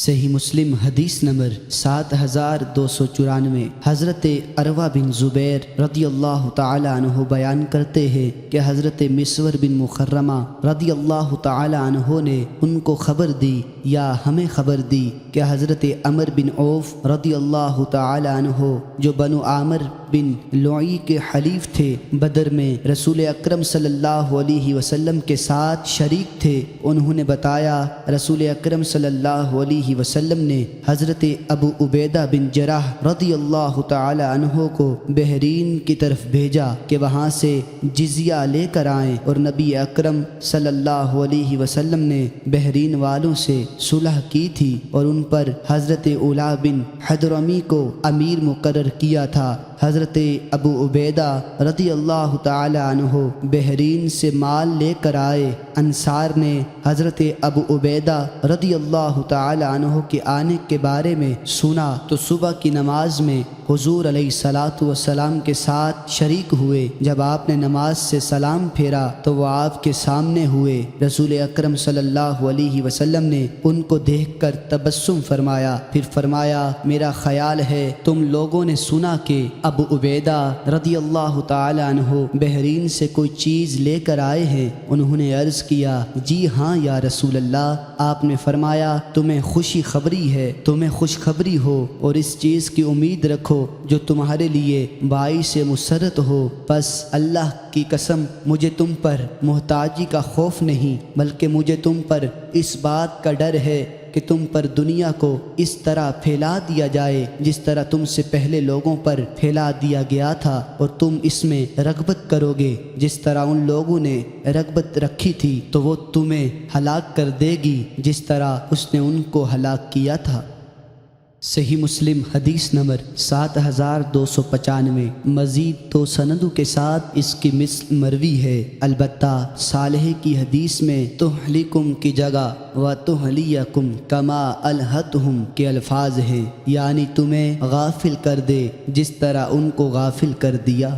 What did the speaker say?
صحیح مسلم حدیث نمبر 7294۔ حضرت عروہ بن زبیر رضی اللہ تعالی عنہ بیان کرتے ہیں کہ حضرت مسور بن مخرمہ رضی اللہ تعالی عنہ نے ان کو خبر دی یا ہمیں خبر دی کہ حضرت عمر بن عوف رضی اللہ تعالی عنہ جو بنو عامر بن لعی کے حلیف تھے، بدر میں رسول اکرم صلی اللہ علیہ وسلم کے ساتھ شریک تھے، انہوں نے بتایا رسول اکرم صلی اللہ علیہ وسلم نے حضرت ابو عبیدہ بن جراح رضی اللہ تعالی عنہ کو بحرین کی طرف بھیجا کہ وہاں سے جزیہ لے کر آئیں، اور نبی اکرم صلی اللہ علیہ وسلم نے بحرین والوں سے صلح کی تھی اور ان پر حضرت اولا بن حضرمی کو امیر مقرر کیا تھا۔ حضرت ابو عبیدہ رضی اللہ تعالی عنہ بحرین سے مال لے کر آئے۔ انصار نے حضرت ابو عبیدہ رضی اللہ تعالی عنہ کے آنے کے بارے میں سنا تو صبح کی نماز میں حضور علیہ الصلاۃ والسلام کے ساتھ شریک ہوئے۔ جب آپ نے نماز سے سلام پھیرا تو وہ آپ کے سامنے ہوئے۔ رسول اکرم صلی اللہ علیہ وسلم نے ان کو دیکھ کر تبسم فرمایا، پھر فرمایا میرا خیال ہے تم لوگوں نے سنا کہ ابو عبیدہ رضی اللہ تعالی عنہ بحرین سے کوئی چیز لے کر آئے ہیں۔ انہوں نے عرض کیا جی ہاں یا رسول اللہ۔ آپ نے فرمایا تمہیں خوشی خبری ہے، تمہیں خوشخبری ہو اور اس چیز کی امید رکھو جو تمہارے لیے باعث مسرت ہو، پس اللہ کی قسم مجھے تم پر محتاجی کا خوف نہیں، بلکہ مجھے تم پر اس بات کا ڈر ہے کہ تم پر دنیا کو اس طرح پھیلا دیا جائے جس طرح تم سے پہلے لوگوں پر پھیلا دیا گیا تھا، اور تم اس میں رغبت کرو گے جس طرح ان لوگوں نے رغبت رکھی تھی، تو وہ تمہیں ہلاک کر دے گی جس طرح اس نے ان کو ہلاک کیا تھا۔ صحیح مسلم حدیث نمبر 7295۔ مزید تو سندوں کے ساتھ اس کی مثل مروی ہے، البتہ صالح کی حدیث میں تہلکم کی جگہ وتہلیکم کما الہتہم کے الفاظ ہیں، یعنی تمہیں غافل کر دے جس طرح ان کو غافل کر دیا۔